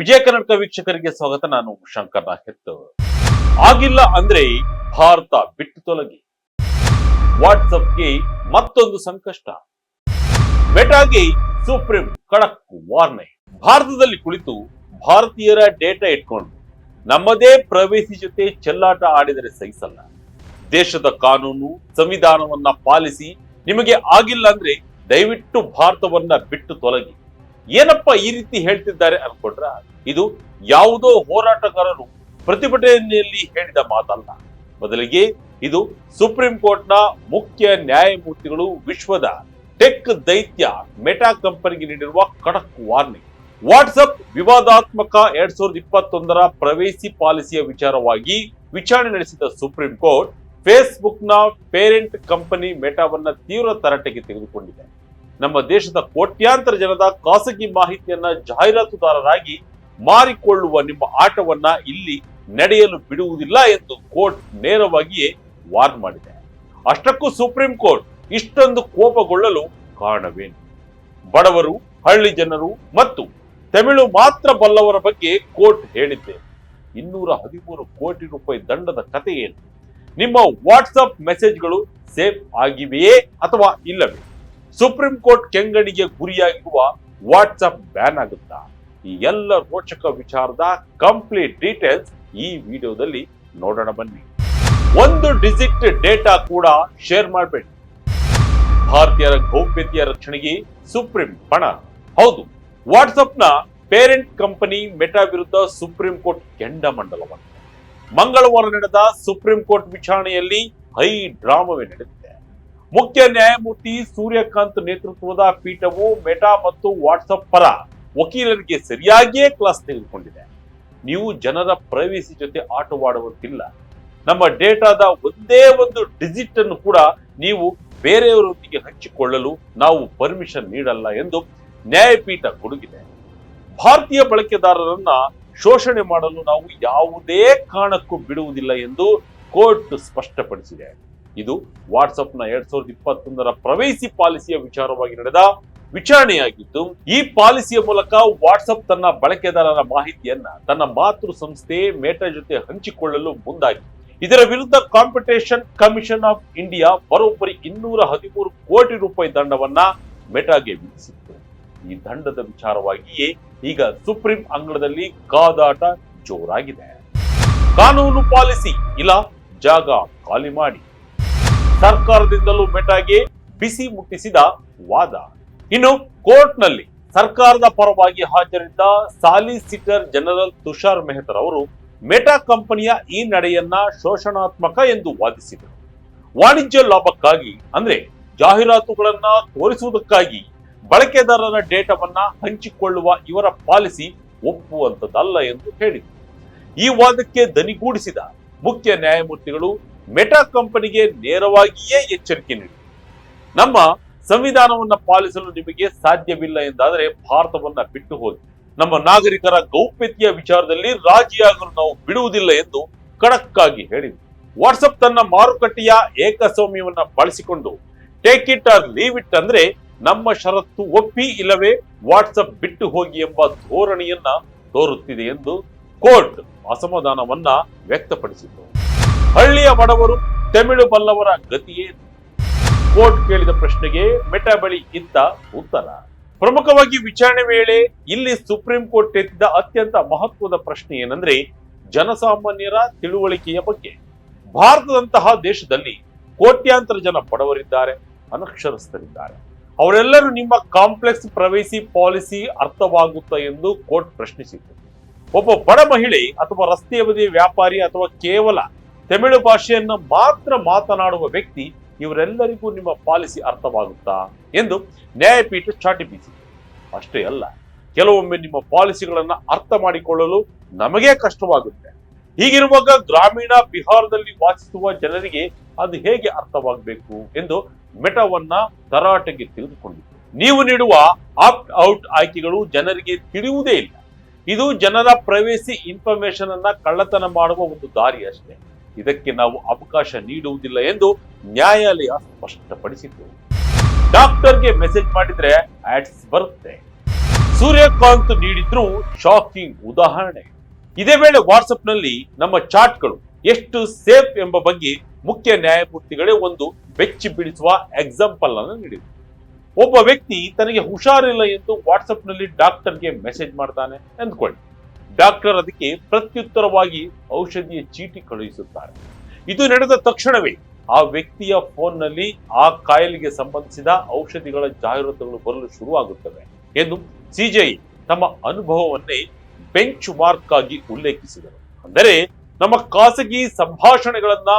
ವಿಜಯ ಕರ್ನಾಟಕ ವೀಕ್ಷಕರಿಗೆ ಸ್ವಾಗತ. ನಾನು ಶಂಕರ್ ನಾಯಕ್. ಆಗಿಲ್ಲ ಅಂದ್ರೆ ಭಾರತ ಬಿಟ್ಟು ತೊಲಗಿ. ವಾಟ್ಸಪ್ಗೆ ಮತ್ತೊಂದು ಸಂಕಷ್ಟ. ಮೆಟಾಗೆ ಸುಪ್ರೀಂ ಖಡಕ್ ವಾರ್ನಿಂಗ್. ಭಾರತದಲ್ಲಿ ಕುಳಿತು ಭಾರತೀಯರ ಡೇಟಾ ಇಟ್ಕೊಂಡು ನಮ್ಮದೇ ಪ್ರವೇಶಿ ಜೊತೆ ಚೆಲ್ಲಾಟ ಆಡಿದರೆ ಸಹಿಸಲ್ಲ. ದೇಶದ ಕಾನೂನು ಸಂವಿಧಾನವನ್ನ ಪಾಲಿಸಿ. ನಿಮಗೆ ಆಗಿಲ್ಲ ಅಂದ್ರೆ ದಯವಿಟ್ಟು ಭಾರತವನ್ನ ಬಿಟ್ಟು ತೊಲಗಿ. ಏನಪ್ಪ ಈ ರೀತಿ ಹೇಳ್ತಿದ್ದಾರೆ ಅನ್ಕೊಂಡ್ರ, ಇದು ಯಾವುದೋ ಹೋರಾಟಗಾರರು ಪ್ರತಿಭಟನೆಯಲ್ಲಿ ಹೇಳಿದ ಮಾತಲ್ಲ. ಬದಲಿಗೆ ಇದು ಸುಪ್ರೀಂ ಕೋರ್ಟ್ನ ಮುಖ್ಯ ನ್ಯಾಯಮೂರ್ತಿಗಳು ವಿಶ್ವದ ಟೆಕ್ ದೈತ್ಯ ಮೆಟಾ ಕಂಪನಿಗೆ ನೀಡಿರುವ ಖಡಕ್ ವಾರ್ನಿಂಗ್. ವಾಟ್ಸಪ್ ವಿವಾದಾತ್ಮಕ 2021ರ ಪ್ರವೇಶಿ ಪಾಲಿಸಿಯ ವಿಚಾರವಾಗಿ ವಿಚಾರಣೆ ನಡೆಸಿದ ಸುಪ್ರೀಂ ಕೋರ್ಟ್ ಫೇಸ್ಬುಕ್ನ ಪೇರೆಂಟ್ ಕಂಪನಿ ಮೆಟಾವನ್ನ ತೀವ್ರ ತರಾಟೆಗೆ ತೆಗೆದುಕೊಂಡಿದೆ. ನಮ್ಮ ದೇಶದ ಕೋಟ್ಯಾಂತರ ಜನದ ಖಾಸಗಿ ಮಾಹಿತಿಯನ್ನ ಜಾಹೀರಾತುದಾರರಾಗಿ ಮಾರಿಕೊಳ್ಳುವ ನಿಮ್ಮ ಆಟವನ್ನ ಇಲ್ಲಿ ನಡೆಯಲು ಬಿಡುವುದಿಲ್ಲ ಎಂದು ಕೋರ್ಟ್ ನೇರವಾಗಿಯೇ ವಾರ್ನ್ ಮಾಡಿದೆ. ಅಷ್ಟಕ್ಕೂ ಸುಪ್ರೀಂ ಕೋರ್ಟ್ ಇಷ್ಟೊಂದು ಕೋಪಗೊಳ್ಳಲು ಕಾರಣವೇನು? ಬಡವರು, ಹಳ್ಳಿ ಜನರು ಮತ್ತು ತಮಿಳು ಮಾತ್ರ ಬಲ್ಲವರ ಬಗ್ಗೆ ಕೋರ್ಟ್ ಹೇಳಿದ್ದೆ. 213 ಕೋಟಿ ರೂಪಾಯಿ ದಂಡದ ಕಥೆ ಏನು? ನಿಮ್ಮ ವಾಟ್ಸಪ್ ಮೆಸೇಜ್ಗಳು ಸೇಫ್ ಆಗಿವೆಯೇ ಅಥವಾ ಇಲ್ಲವೇ? ಸುಪ್ರೀಂ ಕೋರ್ಟ್ ಕೆಂಗಣಿಗೆ ಗುರಿಯಾಗಿರುವ ವಾಟ್ಸಪ್ ಬ್ಯಾನ್ ಆಗುತ್ತಾ? ಈ ಎಲ್ಲ ರೋಚಕ ವಿಚಾರದ ಕಂಪ್ಲೀಟ್ ಡೀಟೇಲ್ಸ್ ಈ ವಿಡಿಯೋದಲ್ಲಿ ನೋಡೋಣ ಬನ್ನಿ. ಒಂದು ಡಿಜಿಟ್ ಡೇಟಾ ಕೂಡ ಶೇರ್ ಮಾಡಬೇಡಿ. ಭಾರತೀಯರ ಗೌಪ್ಯತೆಯ ರಕ್ಷಣೆಗೆ ಸುಪ್ರೀಂ ಪಣ. ಹೌದು, ವಾಟ್ಸಪ್ನ ಪೇರೆಂಟ್ ಕಂಪನಿ ಮೆಟಾ ವಿರುದ್ಧ ಸುಪ್ರೀಂ ಕೋರ್ಟ್ ಕೆಂಡಾಮಂಡಲವಾಗಿದೆ. ಮಂಗಳವಾರ ನಡೆದ ಸುಪ್ರೀಂ ಕೋರ್ಟ್ ವಿಚಾರಣೆಯಲ್ಲಿ ಹೈ ಡ್ರಾಮವೇ ನಡೆದಿದೆ. ಮುಖ್ಯ ನ್ಯಾಯಮೂರ್ತಿ ಸೂರ್ಯಕಾಂತ್ ನೇತೃತ್ವದ ಪೀಠವು ಮೆಟಾ ಮತ್ತು ವಾಟ್ಸಪ್ ಪರ ವಕೀಲರಿಗೆ ಸರಿಯಾಗಿಯೇ ಕ್ಲಾಸ್ ತೆಗೆದುಕೊಂಡಿದೆ. ನೀವು ಜನರ ಪ್ರೈವೇಸಿ ಜೊತೆ ಆಟವಾಡುವಂತಿಲ್ಲ. ನಮ್ಮ ಡೇಟಾದ ಒಂದೇ ಒಂದು ಡಿಜಿಟ್ ಅನ್ನು ಕೂಡ ನೀವು ಬೇರೆಯವರೊಂದಿಗೆ ಹಂಚಿಕೊಳ್ಳಲು ನಾವು ಪರ್ಮಿಷನ್ ನೀಡಲ್ಲ ಎಂದು ನ್ಯಾಯಪೀಠ ಗುಡುಗಿದೆ. ಭಾರತೀಯ ಬಳಕೆದಾರರನ್ನ ಶೋಷಣೆ ಮಾಡಲು ನಾವು ಯಾವುದೇ ಕಾರಣಕ್ಕೂ ಬಿಡುವುದಿಲ್ಲ ಎಂದು ಕೋರ್ಟ್ ಸ್ಪಷ್ಟಪಡಿಸಿದೆ. ಇದು ವಾಟ್ಸಪ್ನ 2021ರ ಪ್ರವೇಶಿ ಪಾಲಿಸಿಯ ವಿಚಾರವಾಗಿ ನಡೆದ ವಿಚಾರಣೆಯಾಗಿದ್ದು, ಈ ಪಾಲಿಸಿಯ ಮೂಲಕ ವಾಟ್ಸಪ್ ತನ್ನ ಬಳಕೆದಾರರ ಮಾಹಿತಿಯನ್ನ ತನ್ನ ಮಾತೃ ಸಂಸ್ಥೆ ಮೆಟಾ ಜೊತೆ ಹಂಚಿಕೊಳ್ಳಲು ಮುಂದಾಗಿದೆ. ಇದರ ವಿರುದ್ಧ ಕಾಂಪಿಟೇಷನ್ ಕಮಿಷನ್ ಆಫ್ ಇಂಡಿಯಾ ಬರೋಬ್ಬರಿ 213 ಕೋಟಿ ರೂಪಾಯಿ ದಂಡವನ್ನ ಮೆಟಾಗೆ ವಿಧಿಸಿತ್ತು. ಈ ದಂಡದ ವಿಚಾರವಾಗಿಯೇ ಈಗ ಸುಪ್ರೀಂ ಅಂಗಳದಲ್ಲಿ ಕಾದಾಟ ಜೋರಾಗಿದೆ. ಕಾನೂನು ಪಾಲಿಸಿ ಇಲ್ಲ, ಜಾಗ ಖಾಲಿ ಮಾಡಿ. ಸರ್ಕಾರದಿಂದಲೂ ಮೆಟಾಗೆ ಬಿಸಿ ಮುಟ್ಟಿಸಿದ ವಾದ. ಇನ್ನು ಕೋರ್ಟ್ನಲ್ಲಿ ಸರ್ಕಾರದ ಪರವಾಗಿ ಹಾಜರಿದ್ದ ಸಾಲಿಸಿಟರ್ ಜನರಲ್ ತುಷಾರ್ ಮೆಹ್ತಾ ಅವರು ಮೆಟಾ ಕಂಪನಿಯ ಈ ನಡೆಯನ್ನ ಶೋಷಣಾತ್ಮಕ ಎಂದು ವಾದಿಸಿದರು. ವಾಣಿಜ್ಯ ಲಾಭಕ್ಕಾಗಿ, ಅಂದ್ರೆ ಜಾಹೀರಾತುಗಳನ್ನ ತೋರಿಸುವುದಕ್ಕಾಗಿ ಬಳಕೆದಾರರ ಡೇಟಾವನ್ನ ಹಂಚಿಕೊಳ್ಳುವ ಇವರ ಪಾಲಿಸಿ ಒಪ್ಪುವಂತದ್ದಲ್ಲ ಎಂದು ಹೇಳಿದರು. ಈ ವಾದಕ್ಕೆ ದನಿಗೂಡಿಸಿದ ಮುಖ್ಯ ನ್ಯಾಯಮೂರ್ತಿಗಳು ಮೆಟಾ ಕಂಪನಿಗೆ ನೇರವಾಗಿಯೇ ಎಚ್ಚರಿಕೆ ನೀಡಿದರು. ನಮ್ಮ ಸಂವಿಧಾನವನ್ನ ಪಾಲಿಸಲು ನಿಮಗೆ ಸಾಧ್ಯವಿಲ್ಲ ಎಂದಾದರೆ ಭಾರತವನ್ನ ಬಿಟ್ಟು ಹೋಗಿ. ನಮ್ಮ ನಾಗರಿಕರ ಗೌಪ್ಯತೆಯ ವಿಚಾರದಲ್ಲಿ ರಾಜಿಯಾಗಲು ನಾವು ಬಿಡುವುದಿಲ್ಲ ಎಂದು ಖಡಕ್ ಆಗಿ ಹೇಳಿದರು. ವಾಟ್ಸಪ್ ತನ್ನ ಮಾರುಕಟ್ಟೆಯ ಏಕಸ್ವಾಮ್ಯವನ್ನ ಬಳಸಿಕೊಂಡು take it or leave it, ಅಂದ್ರೆ ನಮ್ಮ ಷರತ್ತು ಒಪ್ಪಿ ಇಲ್ಲವೇ ವಾಟ್ಸಪ್ ಬಿಟ್ಟು ಹೋಗಿ ಎಂಬ ಧೋರಣೆಯನ್ನ ತೋರುತ್ತಿದೆ ಎಂದು ಕೋರ್ಟ್ ಅಸಮಾಧಾನವನ್ನ ವ್ಯಕ್ತಪಡಿಸಿತು. ಹಳ್ಳಿಯ ಬಡವರು, ತಮಿಳು ಬಲ್ಲವರ ಗತಿಯೇನು? ಕೋರ್ಟ್ ಕೇಳಿದ ಪ್ರಶ್ನೆಗೆ ಮೆಟಾ ಬಳಿ ಇದ್ದ ಉತ್ತರ. ಪ್ರಮುಖವಾಗಿ ವಿಚಾರಣೆ ವೇಳೆ ಇಲ್ಲಿ ಸುಪ್ರೀಂ ಕೋರ್ಟ್ ಎತ್ತಿದ ಅತ್ಯಂತ ಮಹತ್ವದ ಪ್ರಶ್ನೆ ಏನಂದ್ರೆ ಜನಸಾಮಾನ್ಯರ ತಿಳುವಳಿಕೆಯ ಬಗ್ಗೆ. ಭಾರತದಂತಹ ದೇಶದಲ್ಲಿ ಕೋಟ್ಯಾಂತರ ಜನ ಬಡವರಿದ್ದಾರೆ, ಅನಕ್ಷರಸ್ಥರಿದ್ದಾರೆ. ಅವರೆಲ್ಲರೂ ನಿಮ್ಮ ಕಾಂಪ್ಲೆಕ್ಸ್ ಪ್ರವೇಶಿ ಪಾಲಿಸಿ ಅರ್ಥವಾಗುತ್ತಾ ಎಂದು ಕೋರ್ಟ್ ಪ್ರಶ್ನಿಸಿತು. ಒಬ್ಬ ಬಡ ಮಹಿಳೆ ಅಥವಾ ರಸ್ತೆಯ ಬದಿಯ ವ್ಯಾಪಾರಿ ಅಥವಾ ಕೇವಲ ತಮಿಳು ಭಾಷೆಯನ್ನು ಮಾತ್ರ ಮಾತನಾಡುವ ವ್ಯಕ್ತಿ, ಇವರೆಲ್ಲರಿಗೂ ನಿಮ್ಮ ಪಾಲಿಸಿ ಅರ್ಥವಾಗುತ್ತಾ ಎಂದು ನ್ಯಾಯಪೀಠ ಚಾಟಿ ಬೀಸಿತು. ಅಷ್ಟೇ ಅಲ್ಲ, ಕೆಲವೊಮ್ಮೆ ನಿಮ್ಮ ಪಾಲಿಸಿಗಳನ್ನ ಅರ್ಥ ಮಾಡಿಕೊಳ್ಳಲು ನಮಗೆ ಕಷ್ಟವಾಗುತ್ತೆ. ಹೀಗಿರುವಾಗ ಗ್ರಾಮೀಣ ಬಿಹಾರದಲ್ಲಿ ವಾಸಿಸುವ ಜನರಿಗೆ ಅದು ಹೇಗೆ ಅರ್ಥವಾಗಬೇಕು ಎಂದು ಮೆಟಾವನ್ನ ತರಾಟೆಗೆ ತೆಗೆದುಕೊಂಡಿತು. ನೀವು ನೀಡುವ ಆಪ್ಟ್ ಔಟ್ ಆಯ್ಕೆಗಳು ಜನರಿಗೆ ತಿಳಿಯುವುದೇ ಇಲ್ಲ. ಇದು ಜನರ ಪ್ರೈವೇಸಿ ಇನ್ಫಾರ್ಮೇಶನ್ ಅನ್ನ ಕಳ್ಳತನ ಮಾಡುವ ಒಂದು ದಾರಿ ಅಷ್ಟೇ. ಇದಕ್ಕೆ ನಾವು ಅವಕಾಶ ನೀಡುವುದಿಲ್ಲ ಎಂದು ನ್ಯಾಯಾಲಯ ಸ್ಪಷ್ಟಪಡಿಸಿತು. ಡಾಕ್ಟರ್ಗೆ ಮೆಸೇಜ್ ಮಾಡಿದ್ರೆ ಆಡ್ಸ್ ಬರುತ್ತೆ. ಸೂರ್ಯಕಾಂತ್ ನೀಡಿದ್ರು ಶಾಕಿಂಗ್ ಉದಾಹರಣೆ. ಇದೇ ವೇಳೆ ವಾಟ್ಸ್ಆಪ್ನಲ್ಲಿ ನಮ್ಮ ಚಾಟ್ಗಳು ಎಷ್ಟು ಸೇಫ್ ಎಂಬ ಬಗ್ಗೆ ಮುಖ್ಯ ನ್ಯಾಯಮೂರ್ತಿಗಳೇ ಒಂದು ಬೆಚ್ಚಿ ಬೀಳಿಸುವ ಎಕ್ಸಾಂಪಲ್ ಅನ್ನು ನೀಡಿದರು. ಒಬ್ಬ ವ್ಯಕ್ತಿ ತನಗೆ ಹುಷಾರಿಲ್ಲ ಎಂದು ವಾಟ್ಸ್ಆಪ್ನಲ್ಲಿ ಡಾಕ್ಟರ್ಗೆ ಮೆಸೇಜ್ ಮಾಡ್ತಾನೆ ಅಂದ್ಕೊಳ್ಳಿ. ಡಾಕ್ಟರ್ ಅದಕ್ಕೆ ಪ್ರತ್ಯುತ್ತರವಾಗಿ ಔಷಧಿಯ ಚೀಟಿ ಕಳುಹಿಸುತ್ತಾರೆ. ಇದು ನಡೆದ ತಕ್ಷಣವೇ ಆ ವ್ಯಕ್ತಿಯ ಫೋನ್ನಲ್ಲಿ ಆ ಕಾಯಿಲೆಗೆ ಸಂಬಂಧಿಸಿದ ಔಷಧಿಗಳ ಜಾಹೀರಾತುಗಳು ಬರಲು ಶುರುವಾಗುತ್ತವೆ ಎಂದು ಸಿಜೆಐ ತಮ್ಮ ಅನುಭವವನ್ನೇ ಬೆಂಚ್ ಮಾರ್ಕ್ ಆಗಿ ಉಲ್ಲೇಖಿಸಿದರು. ಅಂದರೆ ನಮ್ಮ ಖಾಸಗಿ ಸಂಭಾಷಣೆಗಳನ್ನ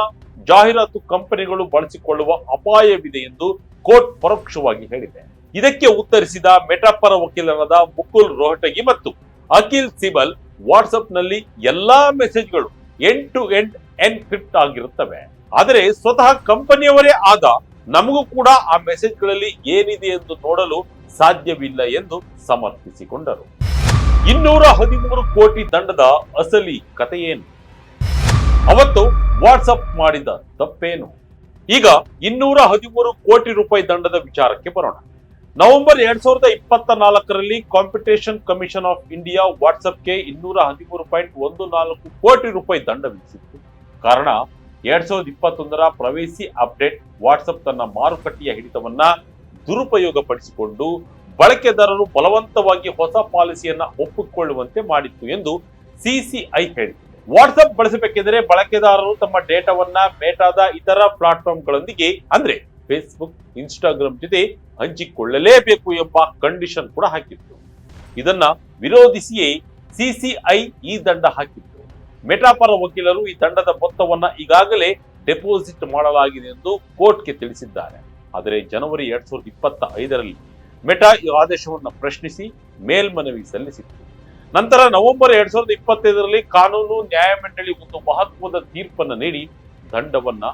ಜಾಹೀರಾತು ಕಂಪನಿಗಳು ಬಳಸಿಕೊಳ್ಳುವ ಅಪಾಯವಿದೆ ಎಂದು ಕೋರ್ಟ್ ಪರೋಕ್ಷವಾಗಿ ಹೇಳಿದೆ. ಇದಕ್ಕೆ ಉತ್ತರಿಸಿದ ಮೆಟಾ ಪರ ವಕೀಲರಾದ ಮುಕುಲ್ ರೋಹಟಗಿ ಮತ್ತು ಅಖಿಲ್ ಸಿಬಲ್, ವಾಟ್ಸ್ಆಪ್ ನಲ್ಲಿ ಎಲ್ಲಾ ಮೆಸೇಜ್ಗಳು ಎಂಡ್ ಟು ಎಂಡ್ ಎನ್ಕ್ರಿಪ್ಟ್ ಆಗಿರುತ್ತವೆ. ಆದರೆ ಸ್ವತಃ ಕಂಪನಿಯವರೇ ಆದ ನಮಗೂ ಕೂಡ ಆ ಮೆಸೇಜ್ಗಳಲ್ಲಿ ಏನಿದೆ ಎಂದು ನೋಡಲು ಸಾಧ್ಯವಿಲ್ಲ ಎಂದು ಸಮರ್ಥಿಸಿಕೊಂಡರು. 213 ಕೋಟಿ ದಂಡದ ಅಸಲಿ ಕಥೆಯೇನು? ಅವತ್ತು ವಾಟ್ಸ್ಆಪ್ ಮಾಡಿದ ತಪ್ಪೇನು? ಈಗ 213 ಕೋಟಿ ರೂಪಾಯಿ ದಂಡದ ವಿಚಾರಕ್ಕೆ ಬರೋಣ. ನವೆಂಬರ್ 2024ರಲ್ಲಿ ಕಾಂಪಿಟೇಷನ್ ಕಮಿಷನ್ ಆಫ್ ಇಂಡಿಯಾ ವಾಟ್ಸ್ಆಪ್ಗೆ 213.14 ಕೋಟಿ ರೂಪಾಯಿ ದಂಡ ವಿಧಿಸಿತ್ತು. ಕಾರಣ 2021ರ ಪ್ರವೇಶಿ ಅಪ್ಡೇಟ್ ವಾಟ್ಸ್ಆಪ್ ತನ್ನ ಮಾರುಕಟ್ಟೆಯ ಹಿಡಿತವನ್ನ ದುರುಪಯೋಗ ಪಡಿಸಿಕೊಂಡು ಬಳಕೆದಾರರು ಬಲವಂತವಾಗಿ ಹೊಸ ಪಾಲಿಸಿಯನ್ನ ಒಪ್ಪಿಕೊಳ್ಳುವಂತೆ ಮಾಡಿತ್ತು ಎಂದು ಸಿಸಿಐ ಹೇಳಿದೆ. ವಾಟ್ಸ್ಆಪ್ ಬಳಸಬೇಕೆಂದರೆ ಬಳಕೆದಾರರು ತಮ್ಮ ಡೇಟಾವನ್ನ ಮೇಟಾದ ಇತರ ಪ್ಲಾಟ್ಫಾರ್ಮ್ಗಳೊಂದಿಗೆ ಅಂದ್ರೆ ಫೇಸ್ಬುಕ್, ಇನ್ಸ್ಟಾಗ್ರಾಮ್ ಜೊತೆ ಹಂಚಿಕೊಳ್ಳಲೇಬೇಕು ಎಂಬ ಕಂಡೀಷನ್ ಕೂಡ ಹಾಕಿತ್ತು. ಇದನ್ನ ವಿರೋಧಿಸಿಯೇ ಸಿಸಿಐ ಈ ದಂಡ ಹಾಕಿತ್ತು. ಮೆಟಾ ಪರ ವಕೀಲರು ಈ ದಂಡದ ಮೊತ್ತವನ್ನ ಈಗಾಗಲೇ ಡೆಪಾಸಿಟ್ ಮಾಡಲಾಗಿದೆ ಎಂದು ಕೋರ್ಟ್ಗೆ ತಿಳಿಸಿದ್ದಾರೆ. ಆದರೆ ಜನವರಿ 2025ರಲ್ಲಿ ಮೆಟಾ ಈ ಆದೇಶವನ್ನು ಪ್ರಶ್ನಿಸಿ ಮೇಲ್ಮನವಿ ಸಲ್ಲಿಸಿತ್ತು. ನಂತರ ನವೆಂಬರ್ 2025ರಲ್ಲಿ ಕಾನೂನು ನ್ಯಾಯಮಂಡಳಿ ಒಂದು ಮಹತ್ವದ ತೀರ್ಪನ್ನು ನೀಡಿ ದಂಡವನ್ನ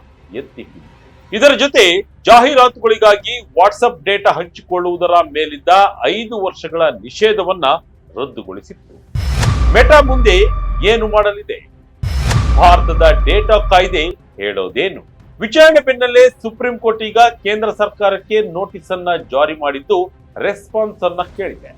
ಎತ್ತಿ ಹಿಡಿಯಿತು. ಇದರ ಜೊತೆ ಜಾಹೀರಾತುಗಳಿಗಾಗಿ ವಾಟ್ಸ್ಆಪ್ ಡೇಟಾ ಹಂಚಿಕೊಳ್ಳುವುದರ ಮೇಲಿದ್ದ 5 ವರ್ಷಗಳ ನಿಷೇಧವನ್ನ ರದ್ದುಗೊಳಿಸಿತ್ತು. ಮೆಟಾ ಮುಂದೆ ಏನು ಮಾಡಲಿದೆ? ಭಾರತದ ಡೇಟಾ ಕಾಯ್ದೆ ಹೇಳೋದೇನು? ವಿಚಾರಣೆ ಬೆನ್ನಲ್ಲೇ ಸುಪ್ರೀಂ ಕೋರ್ಟ್ ಈಗ ಕೇಂದ್ರ ಸರ್ಕಾರಕ್ಕೆ ನೋಟಿಸ್ ಅನ್ನ ಜಾರಿ ಮಾಡಿದ್ದು ರೆಸ್ಪಾನ್ಸ್ ಅನ್ನ ಕೇಳಿದೆ.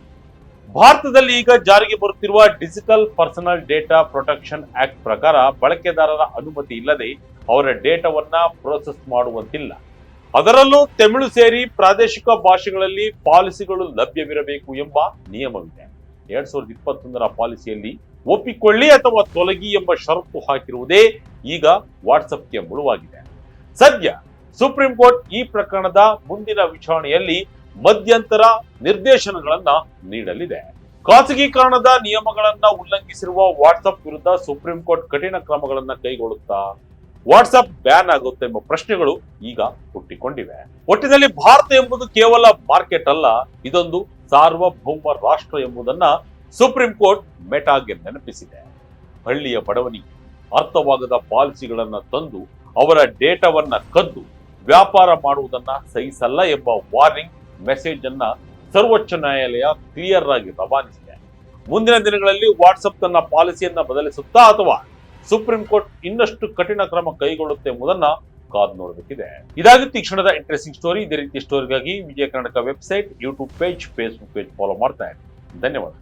ಭಾರತದಲ್ಲಿ ಈಗ ಜಾರಿಗೆ ಬರುತ್ತಿರುವ digital personal data protection act ಪ್ರಕಾರ ಬಳಕೆದಾರರ ಅನುಮತಿ ಇಲ್ಲದೆ ಅವರ ಡೇಟಾವನ್ನ ಪ್ರೋಸೆಸ್ ಮಾಡುವಂತಿಲ್ಲ. ಅದರಲ್ಲೂ ತಮಿಳು ಸೇರಿ ಪ್ರಾದೇಶಿಕ ಭಾಷೆಗಳಲ್ಲಿ ಪಾಲಿಸಿಗಳು ಲಭ್ಯವಿರಬೇಕು ಎಂಬ ನಿಯಮವಿದೆ. 2021ರ ಪಾಲಿಸಿಯಲ್ಲಿ ಒಪ್ಪಿಕೊಳ್ಳಿ ಅಥವಾ ತೊಲಗಿ ಎಂಬ ಷರತ್ತು ಹಾಕಿರುವುದೇ ಈಗ ವಾಟ್ಸ್ಆಪ್ಗೆ ಮುಳುವಾಗಿದೆ. ಸದ್ಯ ಸುಪ್ರೀಂ ಕೋರ್ಟ್ ಈ ಪ್ರಕರಣದ ಮುಂದಿನ ವಿಚಾರಣೆಯಲ್ಲಿ ಮಧ್ಯಂತರ ನಿರ್ದೇಶನಗಳನ್ನ ನೀಡಲಿದೆ. ಖಾಸಗೀಕರಣದ ನಿಯಮಗಳನ್ನ ಉಲ್ಲಂಘಿಸಿರುವ ವಾಟ್ಸ್ಆಪ್ ವಿರುದ್ಧ ಸುಪ್ರೀಂ ಕೋರ್ಟ್ ಕಠಿಣ ಕ್ರಮಗಳನ್ನ ಕೈಗೊಳ್ಳುತ್ತಾ ವಾಟ್ಸ್ಆಪ್ ಬ್ಯಾನ್ ಆಗುತ್ತೆ ಎಂಬ ಪ್ರಶ್ನೆಗಳು ಈಗ ಹುಟ್ಟಿಕೊಂಡಿವೆ. ಒಟ್ಟಿನಲ್ಲಿ ಭಾರತ ಎಂಬುದು ಕೇವಲ ಮಾರ್ಕೆಟ್ ಅಲ್ಲ, ಇದೊಂದು ಸಾರ್ವಭೌಮ ರಾಷ್ಟ್ರ ಎಂಬುದನ್ನ ಸುಪ್ರೀಂ ಕೋರ್ಟ್ ಮೆಟಾಗೆ ನೆನಪಿಸಿದೆ. ಹಳ್ಳಿಯ ಬಡವನಿಗೆ ಅರ್ಥವಾಗದ ಪಾಲಿಸಿಗಳನ್ನ ತಂದು ಅವರ ಡೇಟಾವನ್ನ ಕದ್ದು ವ್ಯಾಪಾರ ಮಾಡುವುದನ್ನ ಸಹಿಸಲ್ಲ ಎಂಬ ವಾರ್ನಿಂಗ್ ಮೆಸೇಜ್ ಅನ್ನ ಸರ್ವೋಚ್ಚ ನ್ಯಾಯಾಲಯ ಕ್ಲಿಯರ್ ಆಗಿ ರವಾನಿಸಿದೆ. ಮುಂದಿನ ದಿನಗಳಲ್ಲಿ ವಾಟ್ಸ್ಆಪ್ ತನ್ನ ಪಾಲಿಸಿಯನ್ನ ಬದಲಿಸುತ್ತಾ ಅಥವಾ ಸುಪ್ರೀಂ ಕೋರ್ಟ್ ಇನ್ನಷ್ಟು ಕಠಿಣ ಕ್ರಮ ಕೈಗೊಳ್ಳುತ್ತೆ ಎಂಬುದನ್ನ ಕಾದು ನೋಡಬೇಕಿದೆ. ಇದಾಗಿತ್ತು ಈ ಕ್ಷಣದ ಇಂಟ್ರೆಸ್ಟಿಂಗ್ ಸ್ಟೋರಿ. ಇದೇ ರೀತಿಯ ಸ್ಟೋರಿಗಾಗಿ Vijaya Karnataka website, YouTube page, Facebook page follow ಮಾಡ್ತಾ ಇರಿ. ಧನ್ಯವಾದ.